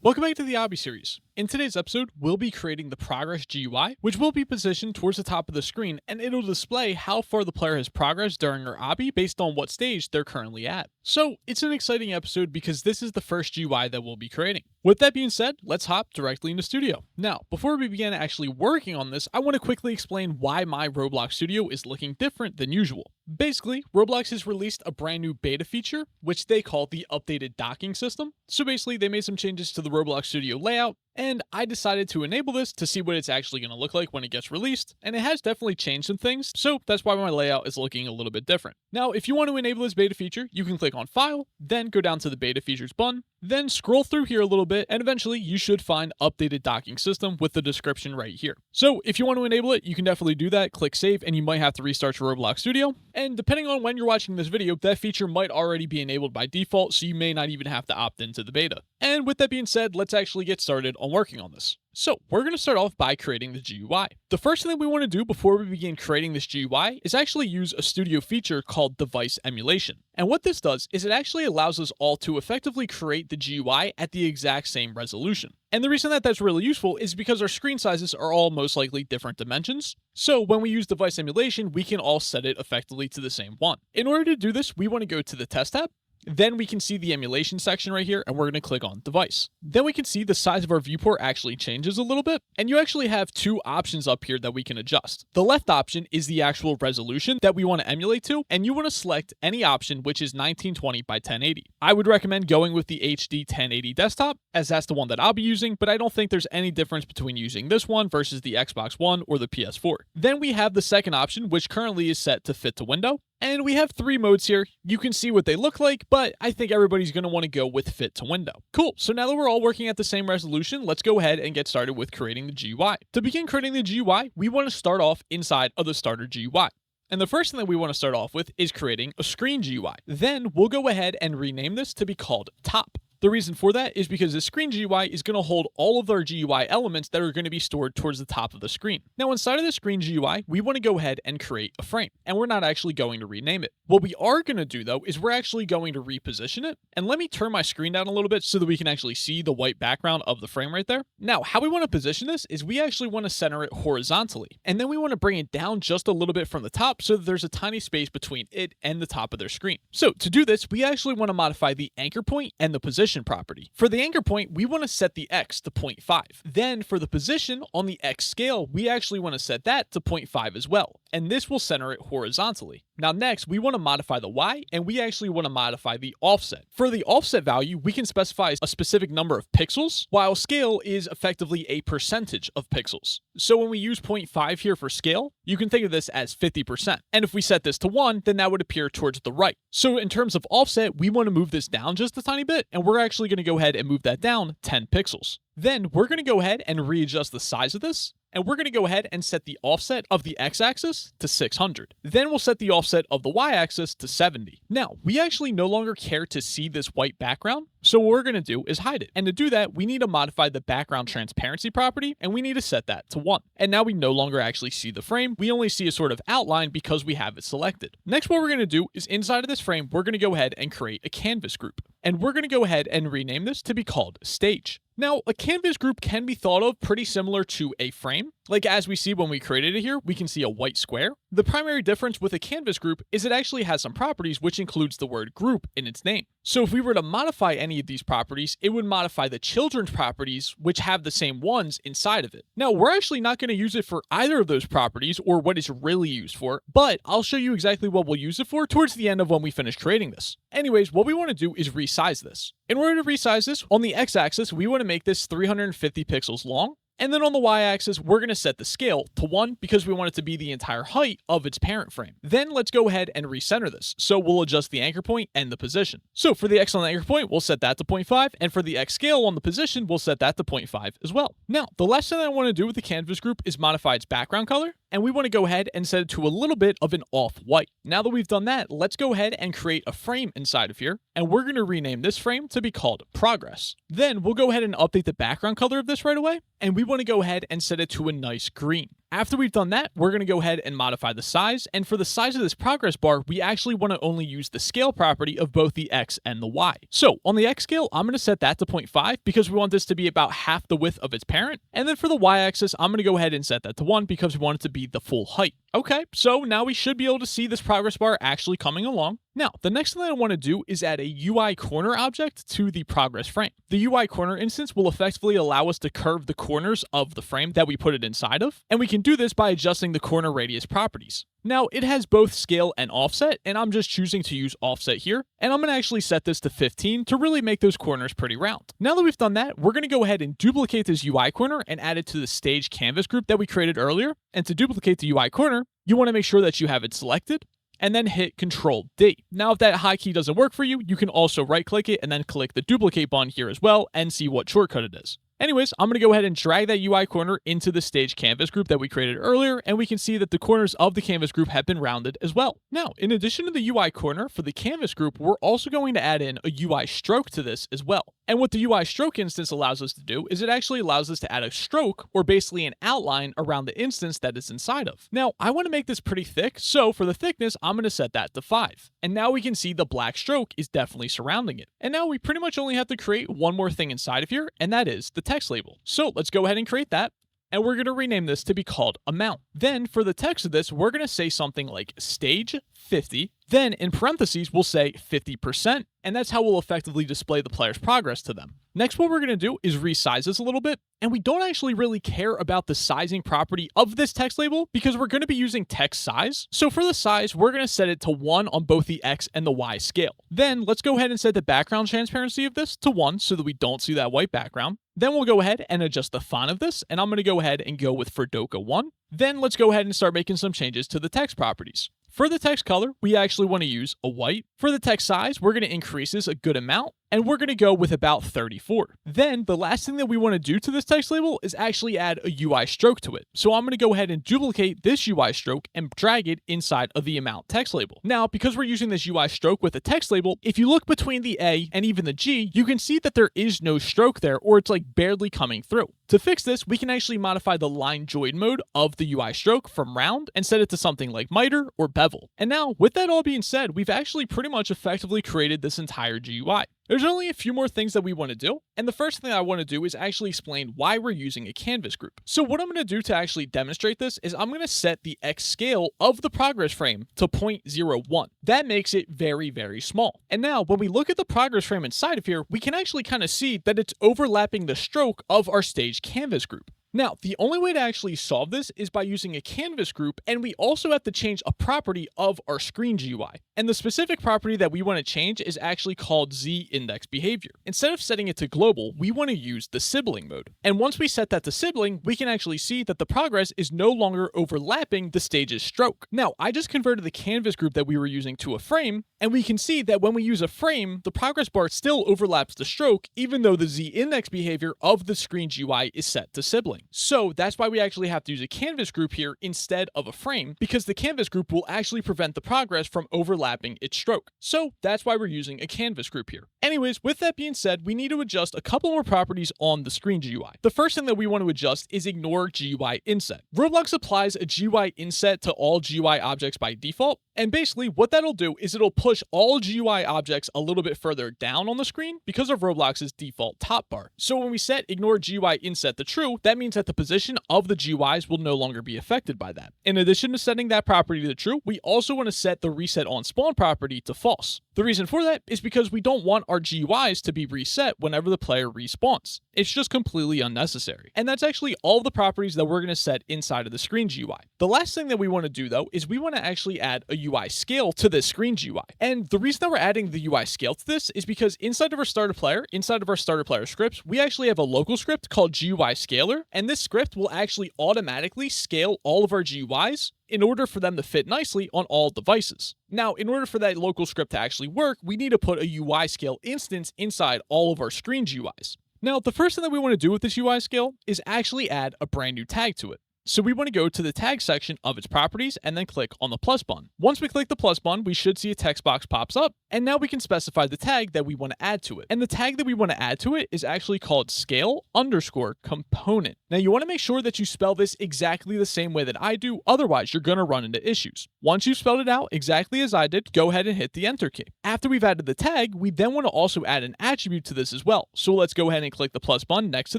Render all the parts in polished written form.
Welcome back to the Obby series. In today's episode, we'll be creating the progress GUI, which will be positioned towards the top of the screen, and it'll display how far the player has progressed during their obby based on what stage they're currently at. So, it's an exciting episode because this is the first GUI that we'll be creating. With that being said, let's hop directly into Studio. Now, before we begin actually working on this, I want to quickly explain why my Roblox Studio is looking different than usual. Basically, Roblox has released a brand new beta feature, which they call the updated docking system. So basically, they made some changes to the Roblox Studio layout, and I decided to enable this to see what it's actually going to look like when it gets released, and it has definitely changed some things, so that's why my layout is looking a little bit different. Now, if you want to enable this beta feature, you can click on File, then go down to the Beta Features button, then scroll through here a little bit, and eventually you should find Updated Docking System with the description right here. So if you want to enable it, you can definitely do that, click Save, and you might have to restart your Roblox Studio. And depending on when you're watching this video, that feature might already be enabled by default, so you may not even have to opt into the beta. And with that being said, let's actually get started on working on this. So we're going to start off by creating the GUI. The first thing we want to do before we begin creating this GUI is actually use a Studio feature called Device Emulation. And what this does is it actually allows us all to effectively create the GUI at the exact same resolution. And the reason that that's really useful is because our screen sizes are all most likely different dimensions. So when we use Device Emulation, we can all set it effectively to the same one. In order to do this, we want to go to the Test tab. Then we can see the emulation section right here, and we're going to click on device. Then we can see the size of our viewport actually changes a little bit, and you actually have two options up here that we can adjust. The left option is the actual resolution that we want to emulate to, and you want to select any option which is 1920 by 1080. I would recommend going with the HD 1080 desktop, as that's the one that I'll be using, but I don't think there's any difference between using this one versus the Xbox One or the PS4. Then we have the second option, which currently is set to fit to window. And we have three modes here. You can see what they look like, but I think everybody's going to want to go with fit to window. Cool, so now that we're all working at the same resolution, let's go ahead and get started with creating the GUI. To begin creating the GUI, we want to start off inside of the starter GUI. And the first thing that we want to start off with is creating a screen GUI. Then we'll go ahead and rename this to be called Top. The reason for that is because the screen GUI is going to hold all of our GUI elements that are going to be stored towards the top of the screen. Now, inside of the screen GUI, we want to go ahead and create a frame, and we're not actually going to rename it. What we are going to do, though, is we're actually going to reposition it. And let me turn my screen down a little bit so that we can actually see the white background of the frame right there. Now, how we want to position this is we actually want to center it horizontally, and then we want to bring it down just a little bit from the top so that there's a tiny space between it and the top of their screen. So to do this, we actually want to modify the anchor point and the position property. For the anchor point, we want to set the X to 0.5. Then for the position on the X scale, we actually want to set that to 0.5 as well. And this will center it horizontally. Now next, we want to modify the Y, and we actually want to modify the offset. For the offset value, we can specify a specific number of pixels, while scale is effectively a percentage of pixels. So when we use 0.5 here for scale, you can think of this as 50%. And if we set this to 1, then that would appear towards the right. So in terms of offset, we want to move this down just a tiny bit, and we're actually going to go ahead and move that down 10 pixels. Then we're going to go ahead and readjust the size of this, and we're going to go ahead and set the offset of the x-axis to 600. Then we'll set the offset of the y-axis to 70. Now, we actually no longer care to see this white background, so what we're going to do is hide it. And to do that, we need to modify the background transparency property, and we need to set that to 1. And now we no longer actually see the frame. We only see a sort of outline because we have it selected. Next, what we're going to do is inside of this frame, we're going to go ahead and create a canvas group. And we're going to go ahead and rename this to be called Stage. Now, a canvas group can be thought of pretty similar to a frame. Like as we see when we created it here, we can see a white square. The primary difference with a canvas group is it actually has some properties which includes the word group in its name. So if we were to modify any of these properties, it would modify the children's properties which have the same ones inside of it. Now, we're actually not going to use it for either of those properties or what it's really used for, but I'll show you exactly what we'll use it for towards the end of when we finish creating this. Anyways, what we want to do is resize this. In order to resize this, on the x-axis, we want to make this 350 pixels long. And then on the y-axis, we're going to set the scale to 1 because we want it to be the entire height of its parent frame. Then let's go ahead and recenter this. So we'll adjust the anchor point and the position. So for the X on the anchor point, we'll set that to 0.5. And for the X scale on the position, we'll set that to 0.5 as well. Now, the last thing I want to do with the canvas group is modify its background color. And we want to go ahead and set it to a little bit of an off-white. Now that we've done that, let's go ahead and create a frame inside of here. And we're going to rename this frame to be called Progress. Then we'll go ahead and update the background color of this right away. And we want to go ahead and set it to a nice green. After we've done that, we're going to go ahead and modify the size, and for the size of this progress bar, we actually want to only use the scale property of both the X and the Y. So on the X scale, I'm going to set that to 0.5 because we want this to be about half the width of its parent, and then for the Y axis, I'm going to go ahead and set that to 1 because we want it to be the full height. Okay, so now we should be able to see this progress bar actually coming along. Now, the next thing that I want to do is add a UI corner object to the progress frame. The UI corner instance will effectively allow us to curve the corners of the frame that we put it inside of, and we can do this by adjusting the corner radius properties. Now, it has both scale and offset, and I'm just choosing to use offset here, and I'm going to actually set this to 15 to really make those corners pretty round. Now that we've done that, we're going to go ahead and duplicate this UI corner and add it to the stage canvas group that we created earlier. And to duplicate the UI corner, you want to make sure that you have it selected, and then hit Control D. Now, if that hotkey doesn't work for you, you can also right-click it and then click the duplicate button here as well and see what shortcut it is. Anyways, I'm going to go ahead and drag that UI corner into the stage canvas group that we created earlier, and we can see that the corners of the canvas group have been rounded as well. Now, in addition to the UI corner for the canvas group, we're also going to add in a UI stroke to this as well. And what the UI stroke instance allows us to do is it actually allows us to add a stroke, or basically an outline, around the instance that it's inside of. Now, I want to make this pretty thick, so for the thickness, I'm going to set that to 5. And now we can see the black stroke is definitely surrounding it. And now we pretty much only have to create one more thing inside of here, and that is the text label. So let's go ahead and create that. And we're going to rename this to be called amount. Then for the text of this, we're going to say something like stage 50. Then in parentheses, we'll say 50%, and that's how we'll effectively display the player's progress to them. Next, what we're going to do is resize this a little bit, and we don't actually really care about the sizing property of this text label because we're going to be using text size. So for the size, we're going to set it to 1 on both the X and the Y scale. Then let's go ahead and set the background transparency of this to 1 so that we don't see that white background. Then we'll go ahead and adjust the font of this, and I'm going to go ahead and go with Fredoka 1. Then let's go ahead and start making some changes to the text properties. For the text color, we actually want to use a white. For the text size, we're going to increase this a good amount, and we're going to go with about 34. Then the last thing that we want to do to this text label is actually add a UI stroke to it. So I'm going to go ahead and duplicate this UI stroke and drag it inside of the amount text label. Now, because we're using this UI stroke with a text label, if you look between the A and even the G, you can see that there is no stroke there, or it's like barely coming through. To fix this, we can actually modify the line join mode of the UI stroke from round and set it to something like miter or bevel. And now, with that all being said, we've actually pretty much effectively created this entire GUI. There's only a few more things that we want to do, and the first thing I want to do is actually explain why we're using a canvas group. So what I'm going to do to actually demonstrate this is I'm going to set the X scale of the progress frame to 0.01. That makes it very, very small. And now when we look at the progress frame inside of here, we can actually kind of see that it's overlapping the stroke of our stage canvas group. Now, the only way to actually solve this is by using a canvas group, and we also have to change a property of our screen GUI. And the specific property that we want to change is actually called z-index behavior. Instead of setting it to global, we want to use the sibling mode. And once we set that to sibling, we can actually see that the progress is no longer overlapping the stage's stroke. Now, I just converted the canvas group that we were using to a frame, and we can see that when we use a frame, the progress bar still overlaps the stroke, even though the z-index behavior of the screen GUI is set to sibling. So that's why we actually have to use a canvas group here instead of a frame, because the canvas group will actually prevent the progress from overlapping its stroke. So that's why we're using a canvas group here. Anyways, with that being said, we need to adjust a couple more properties on the screen GUI. The first thing that we want to adjust is ignore GUI inset. Roblox applies a GUI inset to all GUI objects by default, and basically what that'll do is it'll push all GUI objects a little bit further down on the screen because of Roblox's default top bar. So when we set ignore GUI inset to true, that means that the position of the GUIs will no longer be affected by that. In addition to setting that property to true, we also want to set the reset on spawn property to false. The reason for that is because we don't want our GUIs to be reset whenever the player respawns. It's just completely unnecessary. And that's actually all the properties that we're going to set inside of the screen GUI. The last thing that we want to do though is we want to actually add a UI scale to this screen GUI. And the reason that we're adding the UI scale to this is because inside of our starter player scripts, we actually have a local script called GUI scaler, and this script will actually automatically scale all of our GUIs in order for them to fit nicely on all devices. Now, in order for that local script to actually work, we need to put a UI scale instance inside all of our screen GUIs. Now, the first thing that we want to do with this UI scale is actually add a brand new tag to it. So we want to go to the tag section of its properties and then click on the plus button. Once we click the plus button, we should see a text box pops up, and now we can specify the tag that we want to add to it. And the tag that we want to add to it is actually called scale_component. Now you want to make sure that you spell this exactly the same way that I do, otherwise you're going to run into issues. Once you've spelled it out exactly as I did, go ahead and hit the enter key. After we've added the tag, we then want to also add an attribute to this as well. So let's go ahead and click the plus button next to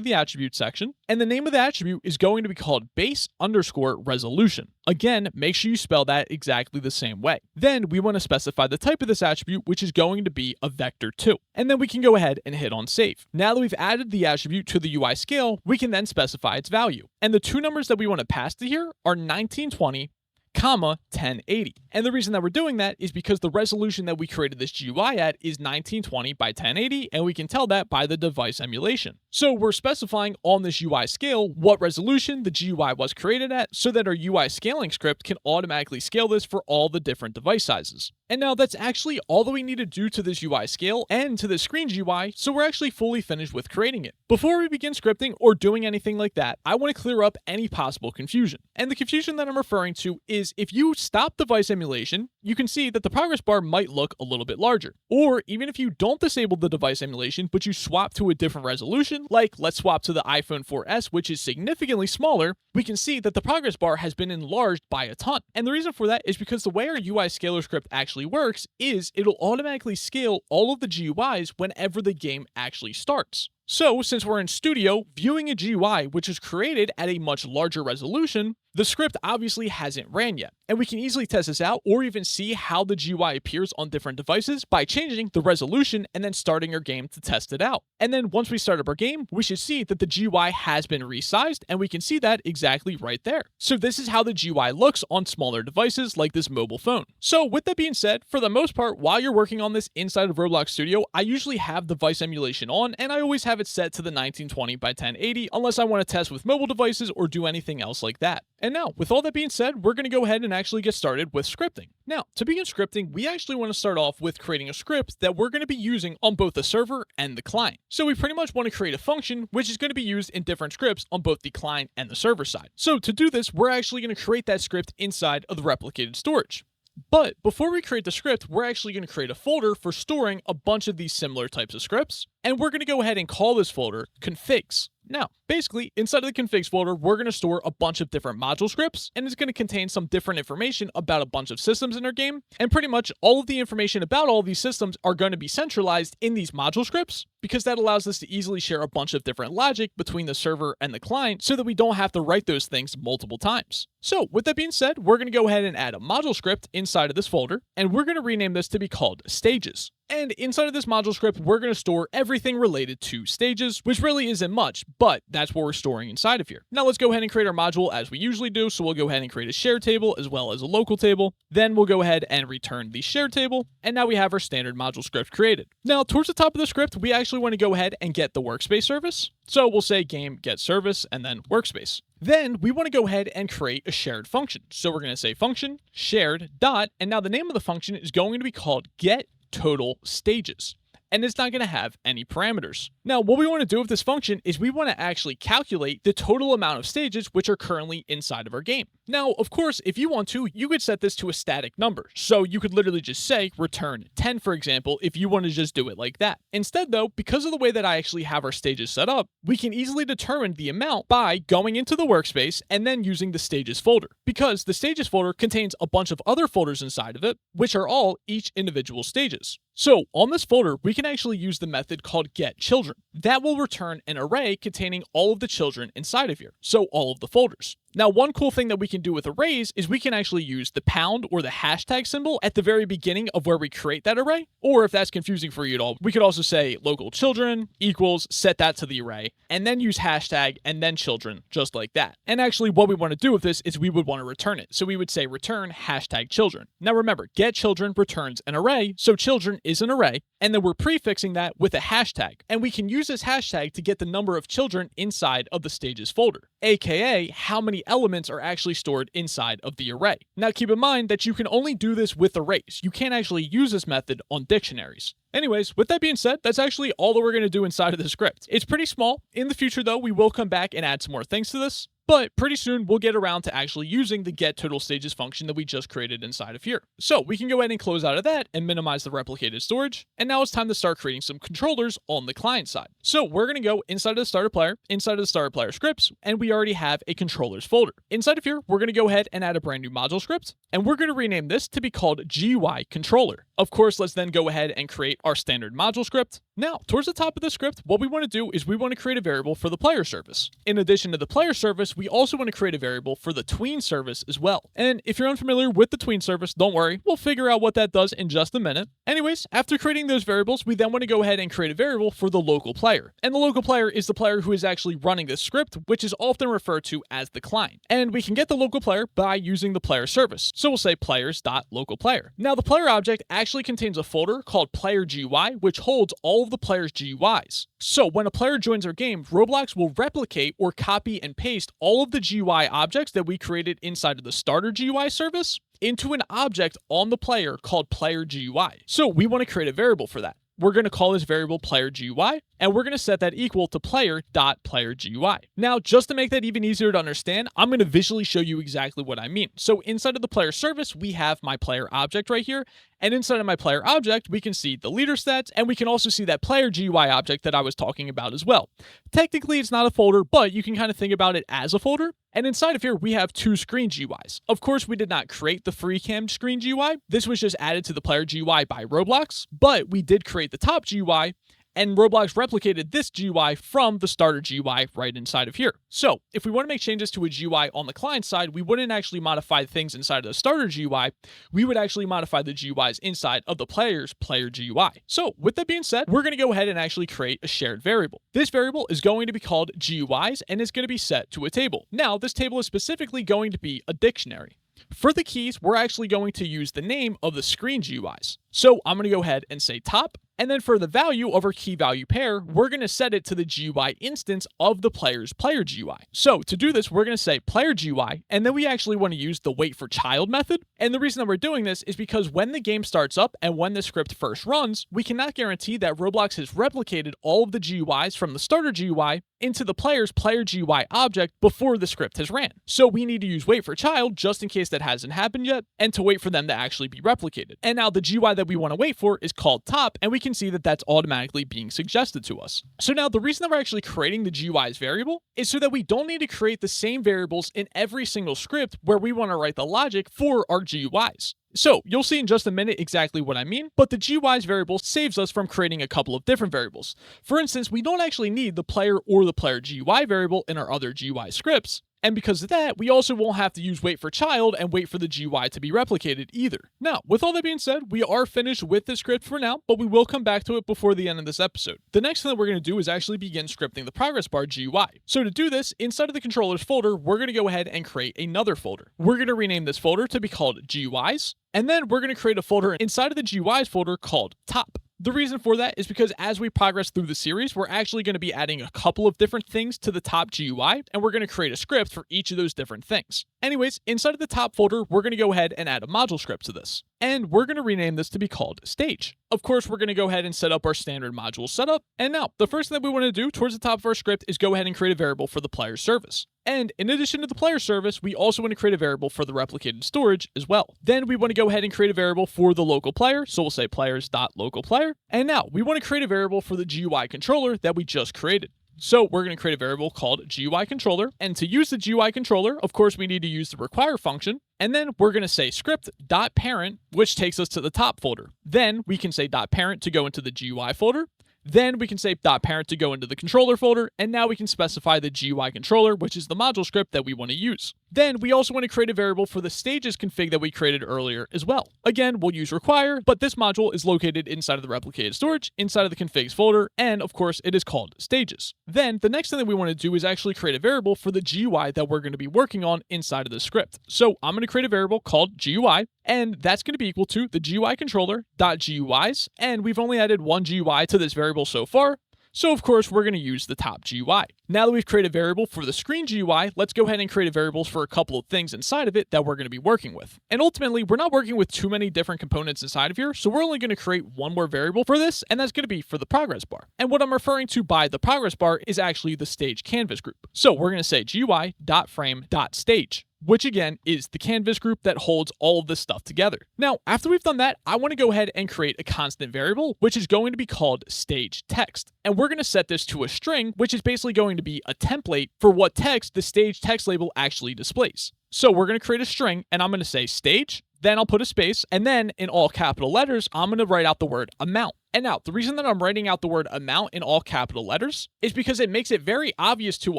the attribute section, and the name of the attribute is going to be called base_resolution. Again, make sure you spell that exactly the same way. Then we want to specify the type of this attribute, which is going to be a vector2. And then we can go ahead and hit on save. Now that we've added the attribute to the UI scale, we can then specify its value. And the two numbers that we want to pass to here are 1920, 1080. And the reason that we're doing that is because the resolution that we created this GUI at is 1920 by 1080, and we can tell that by the device emulation. So we're specifying on this UI scale what resolution the GUI was created at so that our UI scaling script can automatically scale this for all the different device sizes. And now that's actually all that we need to do to this UI scale and to the screen GUI, so we're actually fully finished with creating it. Before we begin scripting or doing anything like that, I want to clear up any possible confusion. And the confusion that I'm referring to is if you stop device emulation, you can see that the progress bar might look a little bit larger. Or even if you don't disable the device emulation, but you swap to a different resolution, like let's swap to the iPhone 4S, which is significantly smaller, we can see that the progress bar has been enlarged by a ton. And the reason for that is because the way our UI scaler script actually works is it'll automatically scale all of the GUIs whenever the game actually starts. So since we're in Studio viewing a GUI which is created at a much larger resolution, the script obviously hasn't ran yet, and we can easily test this out or even see how the GUI appears on different devices by changing the resolution and then starting our game to test it out. And then once we start up our game, we should see that the GUI has been resized, and we can see that exactly right there. So this is how the GUI looks on smaller devices like this mobile phone. So with that being said, for the most part, while you're working on this inside of Roblox Studio, I usually have device emulation on, and I always have it set to the 1920 by 1080 unless I want to test with mobile devices or do anything else like that. And now, with all that being said, we're going to go ahead and actually get started with scripting. Now, to begin scripting, we actually want to start off with creating a script that we're going to be using on both the server and the client. So we pretty much want to create a function which is going to be used in different scripts on both the client and the server side. So to do this, we're actually going to create that script inside of the replicated storage. But before we create the script, we're actually going to create a folder for storing a bunch of these similar types of scripts, and we're going to go ahead and call this folder configs. Now, basically, inside of the configs folder, we're going to store a bunch of different module scripts, and it's going to contain some different information about a bunch of systems in our game, and pretty much all of the information about all of these systems are going to be centralized in these module scripts, because that allows us to easily share a bunch of different logic between the server and the client so that we don't have to write those things multiple times. So, with that being said, we're going to go ahead and add a module script inside of this folder, and we're going to rename this to be called stages. And inside of this module script, we're going to store everything related to stages, which really isn't much, but that's what we're storing inside of here. Now let's go ahead and create our module as we usually do. So we'll go ahead and create a shared table as well as a local table. Then we'll go ahead and return the shared table. And now we have our standard module script created. Now towards the top of the script, we actually want to go ahead and get the workspace service. So we'll say game get service and then workspace. Then we want to go ahead and create a shared function. So we're going to say function shared dot, and now the name of the function is going to be called get total stages, and it's not going to have any parameters. Now, what we want to do with this function is we want to actually calculate the total amount of stages which are currently inside of our game. Now, of course, if you want to, you could set this to a static number. So you could literally just say return 10, for example, if you want to just do it like that. Instead, though, because of the way that I actually have our stages set up, we can easily determine the amount by going into the workspace and then using the stages folder, because the stages folder contains a bunch of other folders inside of it, which are all each individual stages. So on this folder, we can actually use the method called getChildren. That will return an array containing all of the children inside of here, so all of the folders. Now, one cool thing that we can do with arrays is we can actually use the pound or the hashtag symbol at the very beginning of where we create that array. Or if that's confusing for you at all, we could also say local children equals, set that to the array, and then use hashtag and then children, just like that. And actually what we want to do with this is we would want to return it. So we would say return hashtag children. Now remember, getChildren returns an array, so children is an array, and then we're prefixing that with a hashtag. And we can use this hashtag to get the number of children inside of the stages folder, aka how many elements are actually stored inside of the array. Now keep in mind that you can only do this with arrays. You can't actually use this method on dictionaries. Anyways, with that being said, that's actually all that we're going to do inside of the script. It's pretty small. In the future though, we will come back and add some more things to this. but pretty soon we'll get around to actually using the get total stages function that we just created inside of here. So we can go ahead and close out of that and minimize the replicated storage. And now it's time to start creating some controllers on the client side. So we're going to go inside of the starter player, inside of the starter player scripts, and we already have a controllers folder. Inside of here, we're going to go ahead and add a brand new module script, and we're going to rename this to be called GUI controller. Of course, let's then go ahead and create our standard module script. Now, towards the top of the script, what we want to do is we want to create a variable for the player service. In addition to the player service, we also want to create a variable for the tween service as well. And if you're unfamiliar with the tween service, don't worry, we'll figure out what that does in just a minute. Anyways, after creating those variables, we then want to go ahead and create a variable for the local player. And the local player is the player who is actually running this script, which is often referred to as the client. And we can get the local player by using the player service. So we'll say players.localPlayer. Now, the player object actually contains a folder called player GUI, which holds all of the player's GUIs. So when a player joins our game, Roblox will replicate or copy and paste all of the GUI objects that we created inside of the starter GUI service into an object on the player called player GUI. So we want to create a variable for that. We're going to call this variable player GUI, and we're going to set that equal to player.playerGUI. Now, just to make that even easier to understand, I'm going to visually show you exactly what I mean. So inside of the player service, we have my player object right here. And inside of my player object, we can see the leader stats, and we can also see that player GUI object that I was talking about as well. Technically, it's not a folder, but you can kind of think about it as a folder. And inside of here, we have two screen GUIs. Of course, we did not create the free cam screen GUI. This was just added to the player GUI by Roblox, but we did create the top GUI, and Roblox replicated this GUI from the starter GUI right inside of here. So if we want to make changes to a GUI on the client side, we wouldn't actually modify things inside of the starter GUI. We would actually modify the GUIs inside of the player's player GUI. So with that being said, we're going to go ahead and actually create a shared variable. This variable is going to be called GUIs, and it's going to be set to a table. Now, this table is specifically going to be a dictionary. For the keys, we're actually going to use the name of the screen GUIs. So I'm going to go ahead and say top. And then for the value of our key value pair, we're going to set it to the GUI instance of the player's player GUI. So to do this, we're going to say player GUI, and then we actually want to use the wait for child method. And the reason that we're doing this is because when the game starts up and when the script first runs, we cannot guarantee that Roblox has replicated all of the GUIs from the starter GUI into the player's player GUI object before the script has ran. So we need to use wait for child just in case that hasn't happened yet, and to wait for them to actually be replicated. And now the GUI that we want to wait for is called top, and we can see that that's automatically being suggested to us. So now the reason that we're actually creating the GUIs variable is so that we don't need to create the same variables in every single script where we want to write the logic for our GUIs. So you'll see in just a minute exactly what I mean, but the GUIs variable saves us from creating a couple of different variables. For instance, we don't actually need the player or the player GUI variable in our other GUI scripts. And because of that, we also won't have to use wait for child and wait for the GUI to be replicated either. Now, with all that being said, we are finished with the script for now, but we will come back to it before the end of this episode. The next thing that we're going to do is actually begin scripting the progress bar GUI. So to do this, inside of the controllers folder, we're going to go ahead and create another folder. We're going to rename this folder to be called GUIs, and then we're going to create a folder inside of the GUIs folder called top. The reason for that is because as we progress through the series, we're actually going to be adding a couple of different things to the top GUI, and we're going to create a script for each of those different things. Anyways, inside of the top folder, we're going to go ahead and add a module script to this. And we're going to rename this to be called stage. Of course, we're going to go ahead and set up our standard module setup. And now, the first thing that we want to do towards the top of our script is go ahead and create a variable for the player service. And in addition to the player service, we also want to create a variable for the replicated storage as well. Then we want to go ahead and create a variable for the local player. So we'll say players.localPlayer. And now we want to create a variable for the GUI controller that we just created. So we're going to create a variable called GUI controller. And to use the GUI controller, of course, we need to use the require function. And then we're going to say script.parent, which takes us to the top folder. Then we can say .parent to go into the GUI folder. Then we can say .parent to go into the controller folder, and now we can specify the GUI controller, which is the module script that we want to use. Then we also want to create a variable for the stages config that we created earlier as well. Again, we'll use require, but this module is located inside of the replicated storage, inside of the configs folder, and of course it is called stages. Then the next thing that we want to do is actually create a variable for the GUI that we're going to be working on inside of the script. So I'm going to create a variable called GUI, and that's going to be equal to the GUI controller.GUIs, and we've only added one GUI to this variable so far. So of course, we're going to use the top GUI. Now that we've created a variable for the screen GUI, let's go ahead and create a variables for a couple of things inside of it that we're going to be working with. And ultimately, we're not working with too many different components inside of here, so we're only going to create one more variable for this, and that's going to be for the progress bar. And what I'm referring to by the progress bar is actually the stage canvas group. So we're going to say GUI.frame.stage, which again is the canvas group that holds all of this stuff together. Now, after we've done that, I want to go ahead and create a constant variable, which is going to be called stage text. And we're going to set this to a string, which is basically going to be a template for what text the stage text label actually displays. So we're going to create a string, and I'm going to say stage, then I'll put a space, and then in all capital letters, I'm going to write out the word amount. And now, the reason that I'm writing out the word amount in all capital letters is because it makes it very obvious to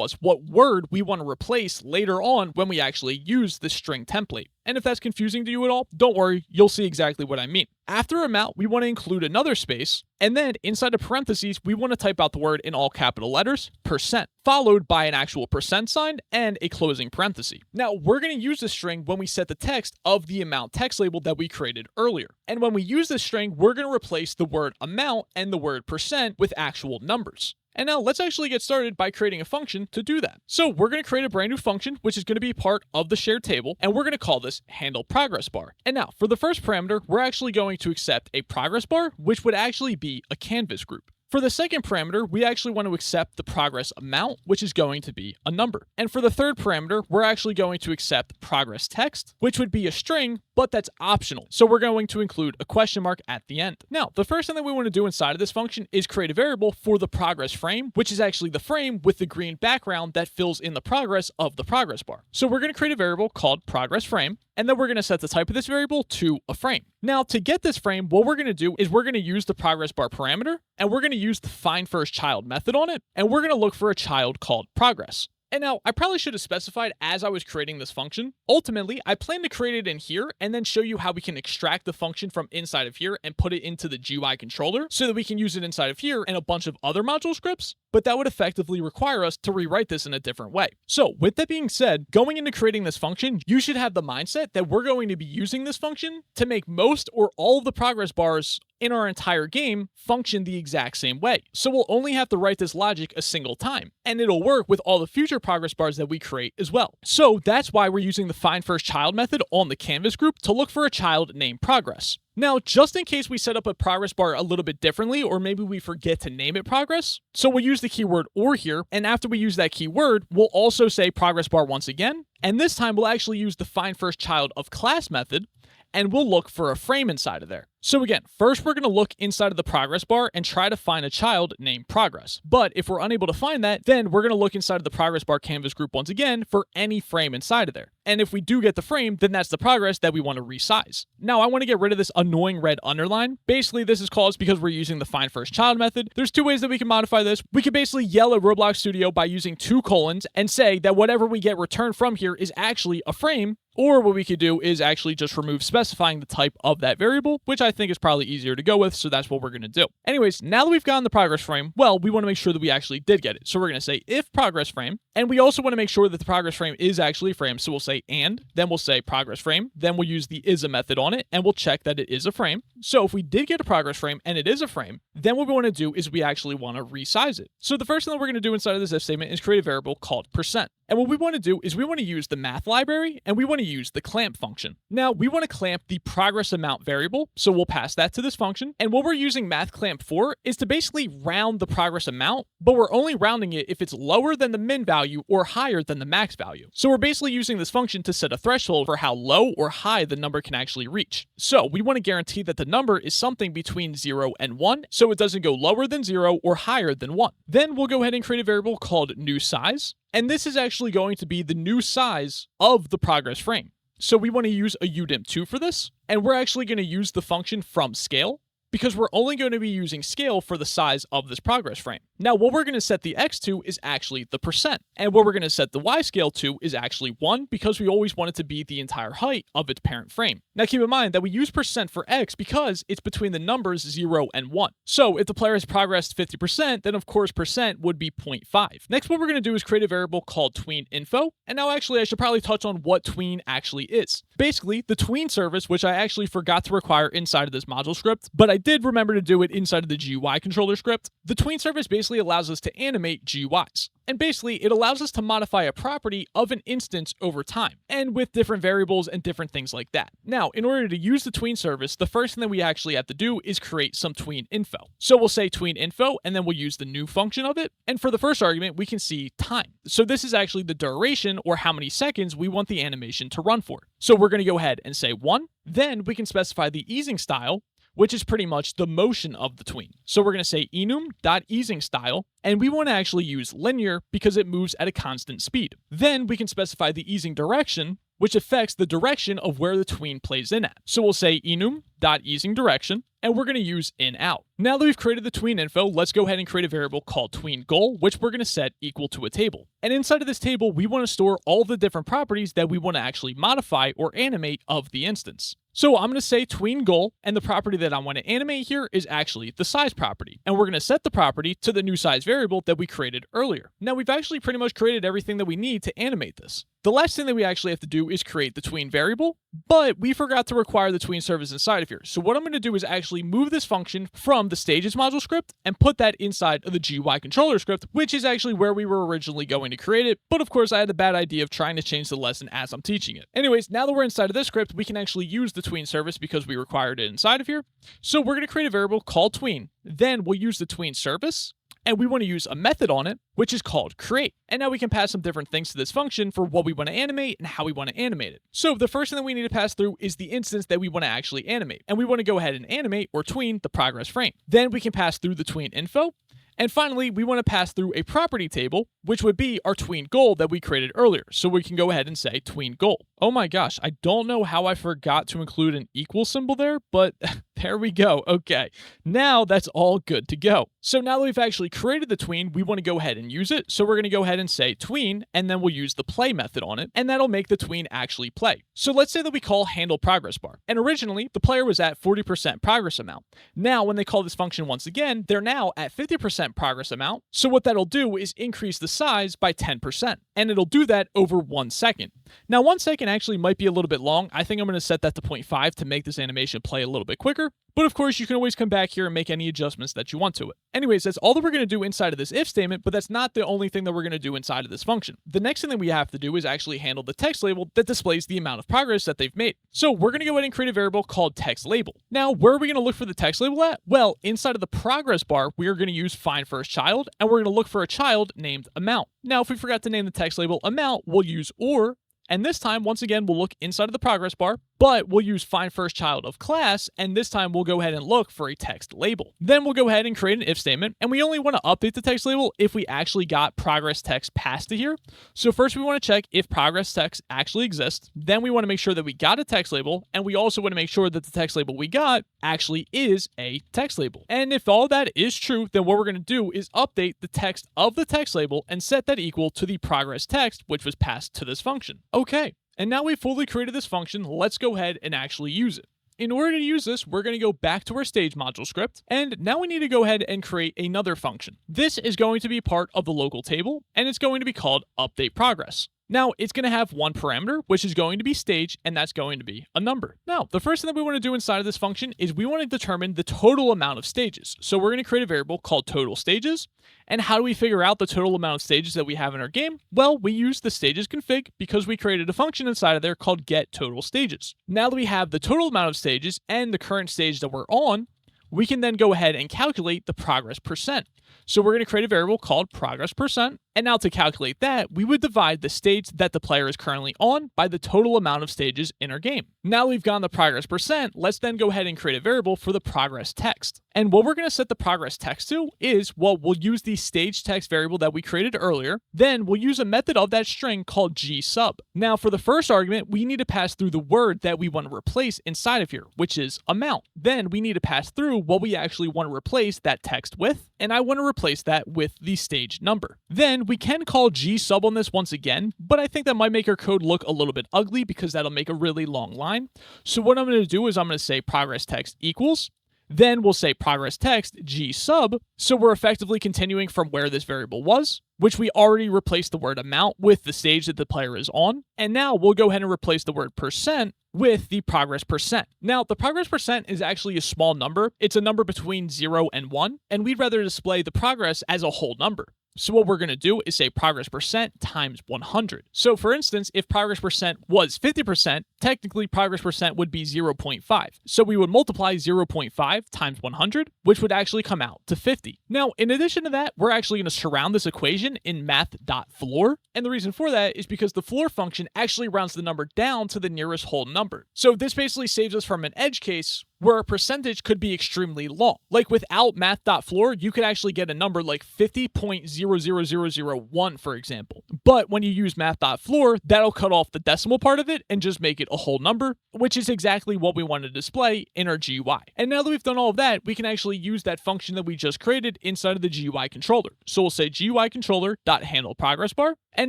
us what word we want to replace later on when we actually use the string template. And if that's confusing to you at all, don't worry, you'll see exactly what I mean. After amount, we want to include another space, and then inside of parentheses, we want to type out the word in all capital letters, %, followed by an actual % sign and a closing parenthesis. Now, we're going to use this string when we set the text of the amount text label that we created earlier. And when we use this string, we're going to replace the word amount and the word % with actual numbers. And now let's actually get started by creating a function to do that. So we're going to create a brand new function, which is going to be part of the shared table, and we're going to call this handle progress bar. And now for the first parameter, we're actually going to accept a progress bar, which would actually be a canvas group. For the second parameter, we actually want to accept the progress amount, which is going to be a number. And for the third parameter, we're actually going to accept progress text, which would be a string, but that's optional. So we're going to include a question mark at the end. Now, the first thing that we want to do inside of this function is create a variable for the progress frame, which is actually the frame with the green background that fills in the progress of the progress bar. So we're going to create a variable called progress frame, and then we're going to set the type of this variable to a frame. Now, to get this frame, what we're going to do is we're going to use the progress bar parameter, and we're going to use the find first child method on it, and we're going to look for a child called progress. And now, I probably should have specified as I was creating this function. Ultimately, I plan to create it in here and then show you how we can extract the function from inside of here and put it into the GUI controller so that we can use it inside of here and a bunch of other module scripts, but that would effectively require us to rewrite this in a different way. So with that being said, going into creating this function, you should have the mindset that we're going to be using this function to make most or all of the progress bars in our entire game function the exact same way. So we'll only have to write this logic a single time, and it'll work with all the future progress bars that we create as well. So that's why we're using the find first child method on the canvas group to look for a child named progress. Now, just in case we set up a progress bar a little bit differently, or maybe we forget to name it progress, so we'll use the keyword or here, and after we use that keyword, we'll also say progress bar once again, and this time we'll actually use the find first child of class method, and we'll look for a frame inside of there. So again, first we're going to look inside of the progress bar and try to find a child named progress. But if we're unable to find that, then we're going to look inside of the progress bar canvas group once again for any frame inside of there. And if we do get the frame, then that's the progress that we want to resize. Now I want to get rid of this annoying red underline. Basically, this is caused because we're using the find first child method. There's two ways that we can modify this. We could basically yell at Roblox Studio by using 2 colons and say that whatever we get returned from here is actually a frame. Or what we could do is actually just remove specifying the type of that variable, which I think is probably easier to go with, so that's what we're going to do. Anyways, now that we've gotten the progress frame, well, we want to make sure that we actually did get it. So we're going to say if progress frame, and we also want to make sure that the progress frame is actually a frame. So we'll say and, then we'll say progress frame, then we'll use the is a method on it, and we'll check that it is a frame. So if we did get a progress frame and it is a frame, then what we want to do is we actually want to resize it. So the first thing that we're going to do inside of this if statement is create a variable called %. And what we want to do is we want to use the math library and we want to use the clamp function. Now we want to clamp the progress amount variable, so we'll pass that to this function. And what we're using math clamp for is to basically round the progress amount, but we're only rounding it if it's lower than the min value or higher than the max value. So we're basically using this function to set a threshold for how low or high the number can actually reach. So we want to guarantee that the number is something between 0 and 1, so it doesn't go lower than 0 or higher than 1. Then we'll go ahead and create a variable called new size. And this is actually going to be the new size of the progress frame. So we want to use a udimp2 for this, and we're actually going to use the function from scale because we're only going to be using scale for the size of this progress frame. Now, what we're going to set the x to is actually the %, and what we're going to set the y scale to is actually 1 because we always want it to be the entire height of its parent frame. Now, keep in mind that we use % for x because it's between the numbers 0 and 1. So if the player has progressed 50%, then of course % would be 0.5. Next, what we're going to do is create a variable called tween_info, and now actually I should probably touch on what tween actually is. Basically, the tween service, which I actually forgot to require inside of this module script, but I did remember to do it inside of the GUI controller script. The tween service basically basically allows us to animate GUIs. And basically, it allows us to modify a property of an instance over time, and with different variables and different things like that. Now, in order to use the tween service, the first thing that we actually have to do is create some tween info. So we'll say tween info, and then we'll use the new function of it. And for the first argument, we can see time. So this is actually the duration, or how many seconds we want the animation to run for. So we're going to go ahead and say 1. Then we can specify the easing style, which is pretty much the motion of the tween. So we're going to say enum.easing style, and we want to actually use linear because it moves at a constant speed. Then we can specify the easing direction, which affects the direction of where the tween plays in at. So we'll say enum.easing direction, and we're going to use in out. Now that we've created the tween info, let's go ahead and create a variable called tween goal, which we're going to set equal to a table. And inside of this table, we want to store all the different properties that we want to actually modify or animate of the instance. So I'm going to say tween goal, and the property that I want to animate here is actually the size property. And we're going to set the property to the new size variable that we created earlier. Now we've actually pretty much created everything that we need to animate this. The last thing that we actually have to do is create the tween variable, but we forgot to require the tween service inside of here. So what I'm going to do is actually move this function from the stages module script and put that inside of the GUI controller script, which is actually where we were originally going to create it. But of course, I had the bad idea of trying to change the lesson as I'm teaching it. Anyways, now that we're inside of this script, we can actually use the tween service because we required it inside of here. So we're going to create a variable called tween. Then we'll use the tween service, and we want to use a method on it, which is called create. And now we can pass some different things to this function for what we want to animate and how we want to animate it. So the first thing that we need to pass through is the instance that we want to actually animate. And we want to go ahead and animate or tween the progress frame. Then we can pass through the tween info. And finally, we want to pass through a property table, which would be our tween goal that we created earlier. So we can go ahead and say tween goal. Oh my gosh, I don't know how I forgot to include an equal symbol there, but there we go. Okay, now that's all good to go. So now that we've actually created the tween, we want to go ahead and use it. So we're going to go ahead and say tween, and then we'll use the play method on it, and that'll make the tween actually play. So let's say that we call handle progress bar. And originally, the player was at 40% progress amount. Now, when they call this function once again, they're now at 50% progress amount. So what that'll do is increase the size by 10%, and it'll do that over 1 second. Now, 1 second actually might be a little bit long. I think I'm going to set that to 0.5 to make this animation play a little bit quicker. But of course, you can always come back here and make any adjustments that you want to it. Anyways, that's all that we're going to do inside of this if statement, but that's not the only thing that we're going to do inside of this function. The next thing that we have to do is actually handle the text label that displays the amount of progress that they've made. So we're going to go ahead and create a variable called text label. Now, where are we going to look for the text label at? Well, inside of the progress bar, we are going to use find first child, and we're going to look for a child named amount. Now, if we forgot to name the text label amount, we'll use or. And this time, once again, we'll look inside of the progress bar, but we'll use find first child of class, and this time we'll go ahead and look for a text label. Then we'll go ahead and create an if statement, and we only want to update the text label if we actually got progress text passed to here. So first we want to check if progress text actually exists. Then we want to make sure that we got a text label, and we also want to make sure that the text label we got actually is a text label. And if all that is true, then what we're going to do is update the text of the text label and set that equal to the progress text, which was passed to this function. Okay, and now we've fully created this function, let's go ahead and actually use it. In order to use this, we're going to go back to our stage module script, and now we need to go ahead and create another function. This is going to be part of the local table, and it's going to be called update progress. Now, it's going to have one parameter, which is going to be stage, and that's going to be a number. Now, the first thing that we want to do inside of this function is we want to determine the total amount of stages. So we're going to create a variable called total stages. And how do we figure out the total amount of stages that we have in our game? Well, we use the stages config because we created a function inside of there called get total stages. Now that we have the total amount of stages and the current stage that we're on, we can then go ahead and calculate the progress percent. So we're going to create a variable called progress percent. And now to calculate that, we would divide the stage that the player is currently on by the total amount of stages in our game. Now we've gotten the progress percent, let's then go ahead and create a variable for the progress text. And what we're going to set the progress text to is, well, we'll use the stage text variable that we created earlier. Then we'll use a method of that string called gsub. Now for the first argument, we need to pass through the word that we want to replace inside of here, which is amount. Then we need to pass through what we actually want to replace that text with, and I want to replace that with the stage number. Then we can call gsub on this once again, but I think that might make our code look a little bit ugly because that'll make a really long line. So what I'm going to do is I'm going to say progress text equals. Then we'll say progress text G sub. So we're effectively continuing from where this variable was, which we already replaced the word amount with the stage that the player is on. And now we'll go ahead and replace the word percent with the progress percent. Now, the progress percent is actually a small number. It's a number between 0 and 1, and we'd rather display the progress as a whole number. So what we're going to do is say progress percent times 100. So for instance, if progress percent was 50%, technically progress percent would be 0.5. So we would multiply 0.5 times 100, which would actually come out to 50. Now, in addition to that, we're actually going to surround this equation in math.floor. And the reason for that is because the floor function actually rounds the number down to the nearest whole number. So this basically saves us from an edge case where a percentage could be extremely long. Like without math.floor, you could actually get a number like 50.00001, for example. But when you use math.floor, that'll cut off the decimal part of it and just make it a whole number, which is exactly what we want to display in our GUI. And now that we've done all of that, we can actually use that function that we just created inside of the GUI controller. So we'll say GUI controller.handle progress bar. And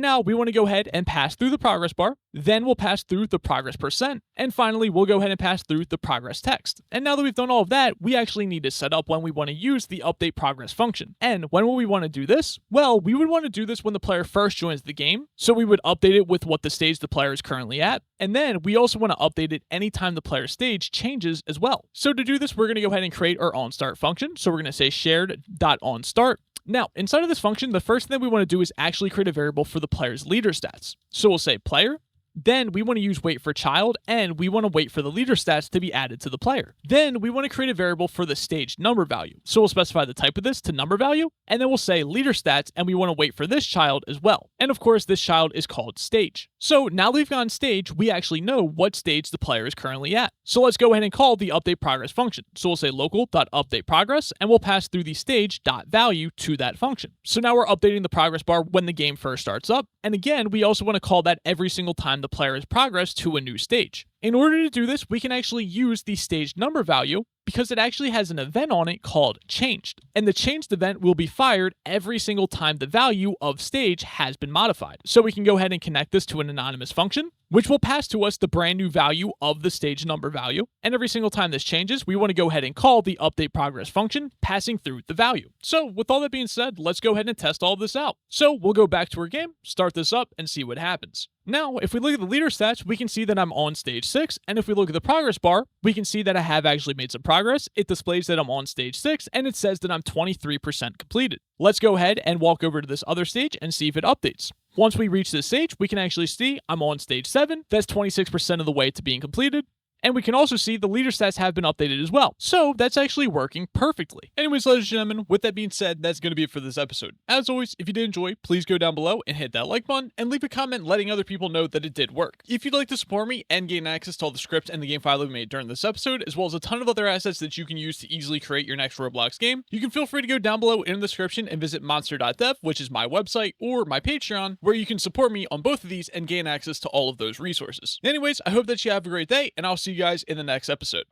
now we want to go ahead and pass through the progress bar. Then we'll pass through the progress percent. And finally, we'll go ahead and pass through the progress text. And now that we've done all of that, we actually need to set up when we want to use the update progress function. And when will we want to do this? Well, we would want to do this when the player first joins the game. So we would update it with what the stage the player is currently at. And then we also want to update it anytime the player's stage changes as well. So to do this, we're going to go ahead and create our onStart function. So we're going to say shared.onStart. Now, inside of this function, the first thing we want to do is actually create a variable for the player's leader stats. So we'll say player. Then we want to use wait for child, and we want to wait for the leader stats to be added to the player. Then we want to create a variable for the stage number value. So we'll specify the type of this to number value, and then we'll say leader stats, and we want to wait for this child as well. And of course, this child is called stage. So now that we've gone stage, we actually know what stage the player is currently at. So let's go ahead and call the update progress function. So we'll say local.updateProgress, and we'll pass through the stage.value to that function. So now we're updating the progress bar when the game first starts up. And again, we also want to call that every single time the player has progressed to a new stage. In order to do this, we can actually use the stage number value because it actually has an event on it called changed. And the changed event will be fired every single time the value of stage has been modified. So we can go ahead and connect this to an anonymous function, which will pass to us the brand new value of the stage number value. And every single time this changes, we want to go ahead and call the update progress function, passing through the value. So with all that being said, let's go ahead and test all of this out. So we'll go back to our game, start this up, and see what happens. Now, if we look at the leader stats, we can see that I'm on stage 6, and if we look at the progress bar, we can see that I have actually made some progress. It displays that I'm on stage 6, and it says that I'm 23% completed. Let's go ahead and walk over to this other stage and see if it updates. Once we reach this stage, we can actually see I'm on stage 7. That's 26% of the way to being completed. And we can also see the leader stats have been updated as well. So that's actually working perfectly. Anyways, ladies and gentlemen, with that being said, that's going to be it for this episode. As always, if you did enjoy, please go down below and hit that like button and leave a comment letting other people know that it did work. If you'd like to support me and gain access to all the scripts and the game file that we made during this episode, as well as a ton of other assets that you can use to easily create your next Roblox game, you can feel free to go down below in the description and visit monster.dev, which is my website, or my Patreon, where you can support me on both of these and gain access to all of those resources. Anyways, I hope that you have a great day, and I'll see you guys in the next episode.